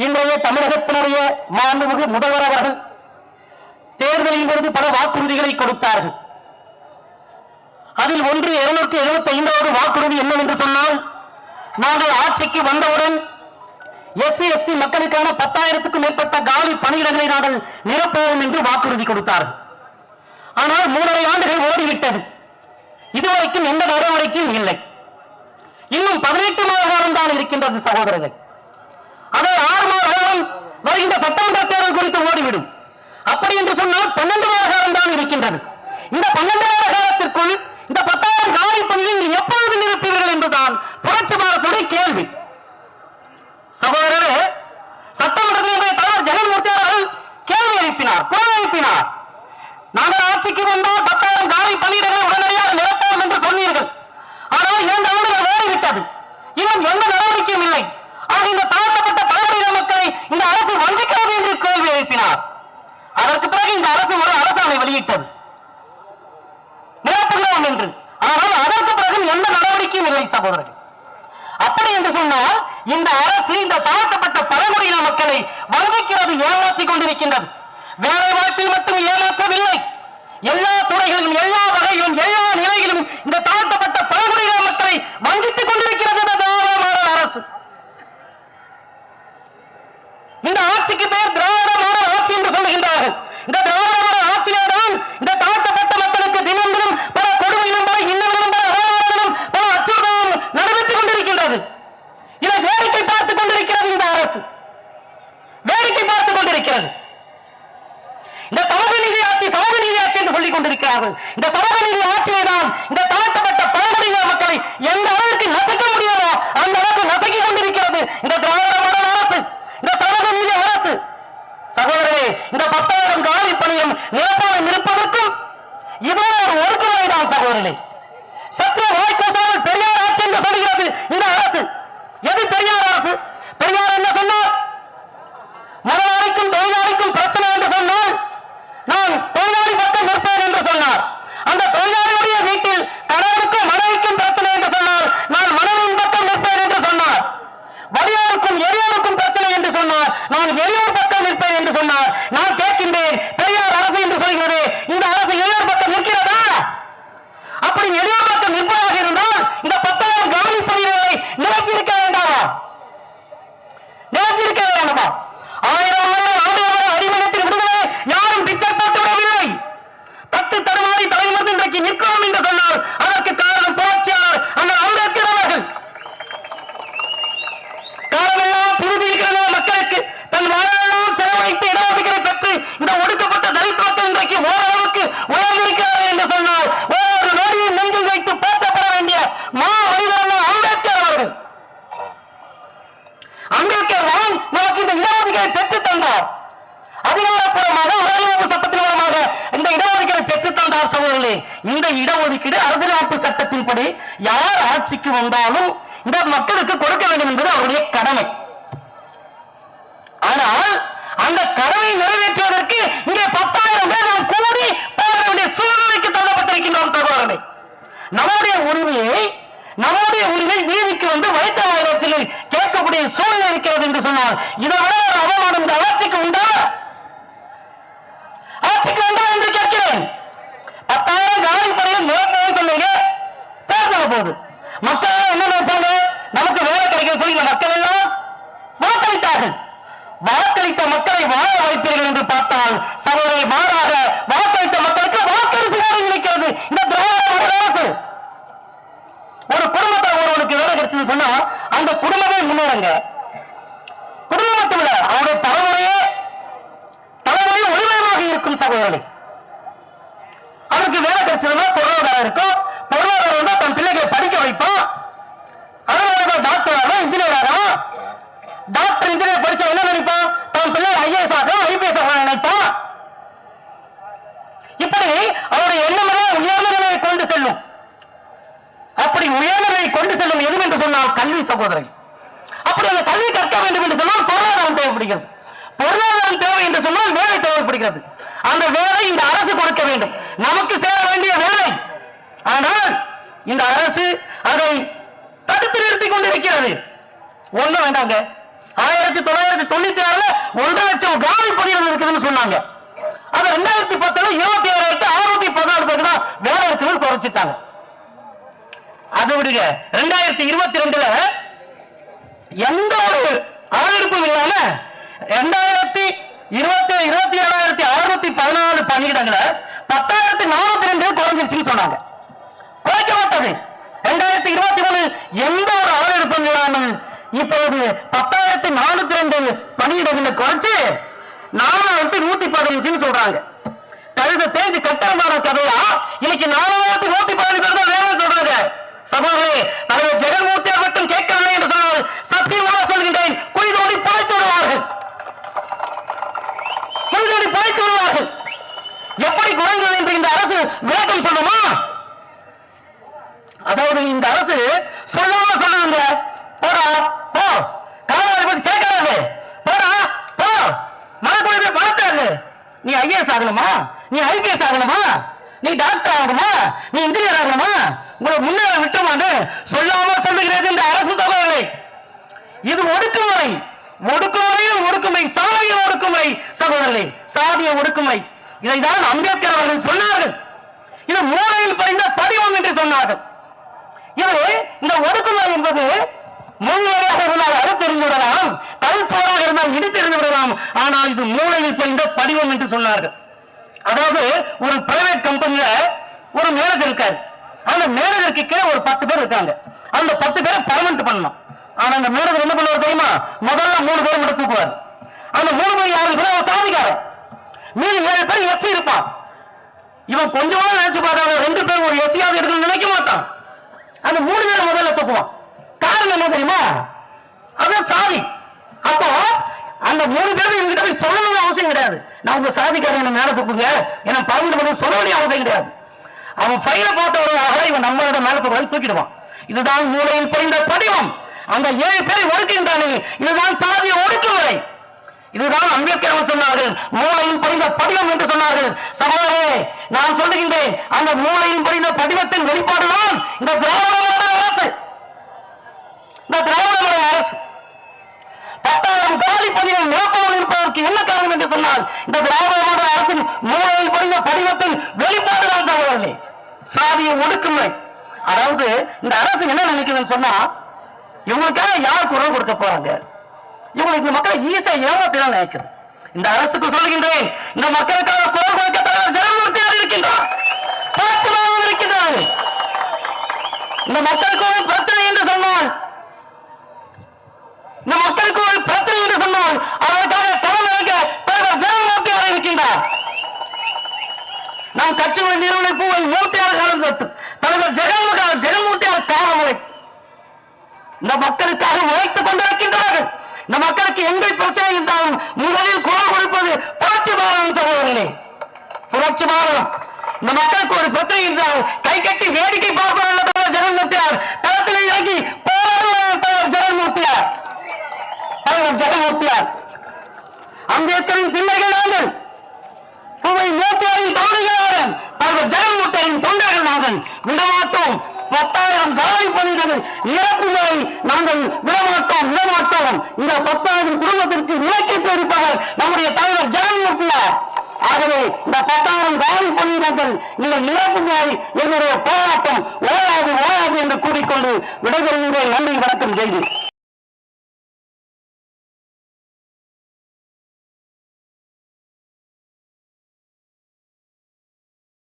இன்றைய தமிழகத்தினுடைய மாண்புமிகு முதல்வர் அவர்கள் தேர்தலின் பொழுது பல வாக்குறுதிகளை கொடுத்தார்கள். அதில் ஒன்று 275வது வாக்குறுதி என்னவென்று சொன்னால், நாங்கள் ஆட்சிக்கு வந்தவுடன் எஸ்சி எஸ்டி மக்களுக்கான 10,000க்கும் மேற்பட்ட காலி பணியிடங்களை நாங்கள் நிரப்புவோம் என்று வாக்குறுதி கொடுத்தார்கள். ஆனால் 3.5 ஆண்டுகள் ஓடிவிட்டது. இதுவரைக்கும் எந்த நடவடிக்கையும் இல்லை. இன்னும் 18 மாத காலம் தான் இருக்கின்றது சகோதரர்கள். அதை 6 மாத காலம் வருகின்ற சட்டமன்ற தேர்தல் குறித்து ஓடிவிடும். அப்படி என்று சொன்னால் 12 மாத காலம் தான் இருக்கின்றது. இந்த 12 மாத காலத்திற்குள் இந்த 10,000 காலி பணியை எப்பொழுது நிரப்புவீர்கள் என்றுதான் புரட்சி பாரத்துடைய கேள்வி. சகோதரரே, சட்டமன்றத்தில் தலைவர் ஜெகன்மூர்த்தி அவர்கள் கேள்வி எழுப்பினார், குரல் எழுப்பினார். நாங்கள் ஆட்சிக்கு வந்தால் 10,000 காலி பணியிடங்களை உடனடியாக நிரப்போம் என்று சொன்னீர்கள். ஆனால் 2 ஆண்டுகள் ஓடிவிட்டது. இன்னும் எந்த நடவடிக்கையும் இல்லை. ஆக இந்த தாழ்த்தப்பட்ட பழங்குடியின மக்களை இந்த அரசு வஞ்சிக்கிறது என்று கேள்வி எழுப்பினார். அதற்கு பிறகு இந்த அரசு ஒரு அரசாணை வெளியிட்டது, நிரப்புகிறோம் என்று. ஆனால் அதற்கு பிறகு எந்த நடவடிக்கையும் இல்லை சகோதரர்கள். அப்படி என்று சொன்னால் இந்த அரசு இந்த தாழ்த்தப்பட்ட பழங்குடியின மக்களை வஞ்சிக்கிறது, ஏமாற்றிக் கொண்டிருக்கின்றது. வேலை வாய்ப்பில் மட்டும் ஏமாற்றவில்லை, எல்லா துறைகளிலும் எல்லா வகையிலும் எல்லா நிலையிலும் இந்த தாழ்த்தப்பட்ட பழங்குடியின மக்களை வஞ்சித்துக் கொண்டிருக்கிறது இந்த திராவிட மாடல் அரசு. இந்த ஆட்சிக்கு பேர் திராவிட மாடல் ஆட்சி என்று சொல்லுகின்றார்கள். இந்த திராவிட மாடல் ஆட்சியில்தான் இந்த தாழ்த்தப்பட்ட மக்களுக்கு தினம் தினம் பல கொடுமைகளும் பல இன்னங்களும் பல அவமானங்களும் பல அச்சுறுத்தலும் நடைபெற்றுக் கொண்டிருக்கின்றது. இதை வேடிக்கை பார்த்துக் கொண்டிருக்கிறது இந்த அரசு, வேடிக்கை பார்த்துக் கொண்டிருக்கிறது. இந்த சமூக நீதி ஆட்சி என்று சொல்லிக் கொண்டிருக்கிறார்கள். இந்த சமூக நீதி ஆட்சியை தான் இந்த தாழ்த்தப்பட்ட பழங்குடியின மக்களை எந்த அளவுக்கு நசுக்க முடியாதோ அந்த அளவுக்கு நசுக்கி கொண்டிருக்கிறது இந்த திராவிட மாடல் அரசு, இந்த சமூக நீதி அரசு. சகோதரர்களே, இந்த 10,000 காலி பணியும் நிரப்பாமல் இருப்பதற்கும் இதோ ஒரு ஒடுக்குமுறை தான் சகோதரர்களே. சற்று வாய் பேசாமல் பெரியார் ஆட்சி என்று சொல்கிறது இந்த அரசு. எது பெரியார் அரசு? பெரியார் என்ன சொன்னார்? முதலாளிக்கும் தொழிலாளிக்கும் பிரச்சனை என்று சொன்னால் நான் தொழிலாளி பக்கம் நிற்பேன் என்று சொன்னார். அந்த தொழிலாளியுடைய வீட்டில் கணவனுக்கும் மனைவிக்கும் பிரச்சனை என்று சொன்னால் நான் மனைவியின் பக்கம் நிற்பேன் என்று சொன்னார். வலியோருக்கும் எளியோருக்கும் பிரச்சனை என்று சொன்னார், நான் எளியோர் பக்கம் நிற்பேன் என்று சொன்னார். நான் கேட்கின்றேன், பெரியார் அரசு என்று சொல்கிறது, இந்த அரசு எளியோர் பக்கம் நிற்கிறதா? அப்படி எளியோர் பக்கம் நிற்பதாக இருந்தால் இந்த 10,000 காலி பணியிடங்களை நிரப்பியிருக்க வேண்டாமா? நிரப்பியிருக்க வேண்டாமா? 1000 ஆண்டுகால அடிமனத்தில் விடுதலை யாரும் பிச்சை போட்டு விடவில்லை. தட்டு தடுமாறி தலைமுறை இன்றைக்கு நிற்கிறோம் என்று சொன்னால் அதற்கு காரணம் புரட்சியாளர் அந்த அம்பேத்கர் அவர்கள். காலமெல்லாம் புரிதிருக்கிற மக்களுக்கு தன் வாழ்நாளெல்லாம் செலவழித்து இடஒதுக்கீடு பெற்று இந்த ஒடுக்கப்பட்ட தலித் மக்கள் இன்றைக்கு ஓரளவுக்கு உயர்ந்திருக்கிறார்கள் என்று சொன்னால் ஒவ்வொரு நொடியும் நெஞ்சில் வைத்து போற்றப்பட வேண்டிய மா மனிதர் அம்பேத்கர் அவர்கள். அம்பேத்கர் தான் நமக்கு இந்த இடஒதுக்கீடு பெற்று தந்தார். அதிகாரப்பூர்வமாக அரசியலமைப்பு சட்டத்தின் மூலமாக இந்த இடஒதுக்கீடு பெற்று தந்தார். சகோதரர்களே, இந்த இடஒதுக்கீடு அரசியலமைப்பு சட்டத்தின்படி யார் ஆட்சிக்கு வந்தாலும் இந்த மக்களுக்கு கொடுக்க வேண்டும் என்பது அவருடைய கடமை. ஆனால் அந்த கடமை நிறைவேற்றுவதற்கு இங்கே 10,000 பேர் நாம் கூடி போக வேண்டிய சூழ்நிலைக்கு தள்ளப்பட்டிருக்கின்றோம் சகோதரர்களே. நம்முடைய உரிமை வீதிக்கு வந்து வைத்த வாயிலத்தில் கேட்கக்கூடிய சூழ்நிலை இருக்கிறது என்று சொன்னால் இதை விட ஒரு அவமானம் இந்த ஆட்சிக்கு உண்டா? ஆட்சிக்கு உண்டா என்று கேட்கிறேன். 10,000 காலி பணியில் நிரப்பவும் சொன்னீங்க, தேர்தல் போது மக்கள் என்ன நினைச்சாங்க? நமக்கு வேலை கிடைக்கும் சொல்லி இந்த மக்கள் எல்லாம் வாக்களித்தார்கள். வாக்களித்த மக்களை வாழ வைப்பீர்கள் என்று பார்த்தால் சகோதரி மாறாக வாக்களித்த மக்களுக்கு வாக்கரிசி நினைக்கிறது இந்த திராவிட மாடல் அரசு. ஒரு குடும்பத்தில் ஒருவனுக்கு வேலை கிடைச்சது சொன்னா அந்த குடும்பமே முன்னேறுங்க. குடும்பம் மட்டுமல்ல, அவருடைய தலைமுறையே ஒளிமயமாக இருக்கும் சகோதரர்களே. அவருக்கு வேலை கிடைச்சதுன்னா பொருளாதாரம் இருக்கும். பொருளாதாரம் இருந்தா தன் பிள்ளைகளை படிக்க வைப்பான். அதனால டாக்டர் ஆகும், இன்ஜினியர் ஆகும். டாக்டர் இன்ஜினியர் படிச்ச என்ன நினைப்பான்? தன் பிள்ளை IAS ஆகும், IPS ஆகும் நினைப்பான். இப்படி அவருடைய எண்ணமெல்லாம் உயர்ந்த நிலையை கொண்டு செல்லும். அப்படி உயர்ந்த நிலையை கொண்டு செல்லும் எது என்று சொன்னால் கல்வி சகோதரர். அப்படி அந்த கல்வி கற்க வேண்டும் என்று சொன்னால் பொருளாதாரம் தேவைப்படுகிறது. பொருளாதாரம் தேவை என்று சொன்னால் வேலை தேவைப்படுகிறது. அந்த வேலை இந்த அரசு கொடுக்க வேண்டும், நமக்கு சேர வேண்டிய வேலை. ஆனால் இந்த அரசு அதை தடுத்து நிறுத்திக் கொண்டிருக்கிறது. ஒண்ணு வேண்டாங்க. 1990 சொன்னாங்க. அது 2010 26,614 பேருக்கு தான் வேலை இருக்கிறது குறைச்சிட்டாங்க. அது விடுங்க, 2022 எந்த ஒரு ஆளெடுப்பும் இல்லாம 27,614 பணியிடங்களை 10,402 குறைஞ்சிருச்சுன்னு சொன்னாங்க. குறைக்கப்பட்டது. 2023 எந்த ஒரு ஆளெடுப்பும் இல்லாமல் இப்போது 10,402 பணியிடங்களை குறைச்சு 4,115 சொல்றாங்க. கழுத தேஞ்சு கட்டணமான கதையா இன்னைக்கு 4,115 பேர் தான் வேலைன்னு சொல்றாங்க. சகோதரே, தலைவர் ஜெகன்மூர்த்தியார் மட்டும் கேட்கவில்லை என்று சொன்னால் சத்தியமாக சொல்கின்றேன், குழிதோடி பாய்த்து விடுவார்கள். குழிதோடி பாய்த்து விடுவார்கள். எப்படி குறைந்தது என்று இந்த அரசு விளக்கம் சொல்லுமா? அதாவது இந்த அரசு சொல்லாம சொல்லுங்க, போடா போ, காவலை போட்டு சேர்க்காது, போடா போ, மனக்குழந்தை பார்த்தாரு. நீ ஐஏஎஸ் ஆகணுமா, நீ ஐபிஎஸ் ஆகணுமா, நீ டாக்டர் ஆகணுமா, நீ இன்ஜினியர் ஆகணுமா, உங்களை முன்னேற விட்டுமான்னு சொல்லாம சொல்லுகிறது இந்த அரசு. சகோதரர்களே, இது ஒடுக்குமுறை. ஒடுக்குமுறையும் ஒடுக்குமுறை, சாதிய ஒடுக்குமுறை. சகோதரர்களே, சாதிய ஒடுக்குமுறை. இதைதான் அம்பேத்கர் அவர்கள் சொன்னார்கள். இது மூளையில் படிந்த படிவம் என்று சொன்னார்கள். இது இந்த ஒடுக்குமுறை என்பது முன்வரையாக இருந்தால் அறுத்தெறிந்து விடலாம், கல் சோறாக இருந்தால் இடித்தெறிந்து விடலாம். ஆனால் இது மூளையில் படிந்த படிவம் என்று சொன்னார்கள். அதாவது ஒரு பிரைவேட் கம்பெனியில ஒரு மேனேஜர் இருக்காரு. அந்த மேனேஜருக்கு கீழே ஒரு 10 பேர் இருக்காங்க. அந்த 10 பேரை பர்மனன்ட் பண்ணணும். ஆனா அந்த மேனேஜர் என்ன பண்ணுவார் தெரியுமா? முதல்ல 3 பேர் மட்டும் தூக்குவார். அந்த 3 பேர் யாருன்னு சொன்னா அவன் சாதிக்காரன். மீதி 7 பேர் எஸ்சி இருப்பான். இவன் கொஞ்சமா நினைச்சு பார்த்தாங்க, 2 பேர் ஒரு எஸ்சியாவது இருக்குன்னு நினைக்க மாட்டான். அந்த 3 பேரை முதல்ல தூக்குவான். காரணம் என்ன தெரியுமா? அதான் சாதி. அப்போ அந்த 3 பேரும் இவங்கிட்ட போய் சொல்லணும்னு அவசியம் கிடையாது. நான் உங்க சாதிக்காரன் மேல தூக்குங்க, ஏன்னா பர்மனன்ட் பண்ண சொல்ல வேண்டிய அவசியம் கிடையாது. அவன் பையில போட்டவர்களாக இவன் நம்மளோட மேல தூக்கிடுவான். இதுதான் மூளையில் படிந்த படிவம். அந்த 7 பேரை ஒடுக்கின்றானே, இதுதான் சாதிய ஒடுக்குமுறை. இதுதான் அம்பேத்கர் சொன்னார்கள், மூளையில் படிந்த படிவம் என்று சொன்னார்கள். சகோதரே, நான் சொல்லுகின்றேன், அந்த மூளையில் படிந்த படிவத்தின் வெளிப்பாடுதான் இந்த திராவிட மாடல் அரசு. இந்த திராவிட மாடல் அரசு 10,000 காலி பணிகள் நிரப்பாமல் இருப்பதற்கு என்ன காரணம் என்று சொன்னால் இந்த திராவிட மாடல் அரசின் மூளையில் படிந்த படிவத்தின் வெளிப்பாடுதான். சகோதரர்களே, சாதிய ஒடுக்குமுறை. அதாவது இந்த அரசு என்ன நினைக்குதுன்னு சொன்னா, இவங்களுக்காக யார் குரல் கொடுக்க போறாங்க, இவங்களுக்கு இந்த மக்களை ஈஸியா ஏமாத்திதான் நினைக்குது. இந்த அரசுக்கு சொல்கின்றேன், இந்த மக்களுக்காக குரல் கொடுக்க தலைவர் ஜெகன்மூர்த்தியார் இருக்கின்றார், இருக்கின்றார். இந்த மக்களுக்கு ஒரு பிரச்சனை என்று சொன்னால், இந்த மக்களுக்கு ஒரு பிரச்சனை என்று சொன்னால் அதற்காக தலைவர் ஜெகன்மூர்த்தியார் இருக்கின்றார். நாம் கட்சியின் நிறுவன பூவை மூர்த்தியார் காலம் தொட்டு தலைவர் ஜெகன்மூர்த்தியார் காலமுறை இந்த மக்களுக்காக உழைத்துக் கொண்டிருக்கின்றார்கள். இந்த மக்களுக்கு எந்த பிரச்சனை இருந்தாலும் முதலில் குரல் கொடுப்பது புரட்சி பாரதம். சகோதரர்களே, புரட்சி பாரதம். இந்த மக்களுக்கு ஒரு பிரச்சனை இருந்தால் கை கட்டி வேடிக்கை பார்ப்பவர் தலைவர் ஜெகன்மூர்த்தியார், களத்தில் இறங்கி போராடுவார் தலைவர் ஜெகன்மூர்த்தியார். தலைவர் ஜெகன்மூர்த்தியார் அம்பேத்கரின் பிள்ளைகள் நாங்கள், பூவை மூர்த்தியாரின் தொண்டர்கள், தலைவர் ஜெகன்மூர்த்தியாரின் தொண்டர்கள் நாங்கள். விடமாட்டோம். 10,000 காலி பணிகள் நிரப்புவதை நாங்கள் விடமாட்டோம். இந்த 10,000 குடும்பத்திற்கு விலக்கிட்டு இருப்பவர் நம்முடைய தலைவர் ஜெகன்மூர்த்தியார். ஆகவே இந்த 10,000 காலி பணியிடங்கள் நீங்கள் நிரப்புவதை என்னுடைய போராட்டம் ஓயாது என்று கூறிக்கொண்டு விடைபெறுகின்றேன். நன்றி, வணக்கம், ஜெய்தி.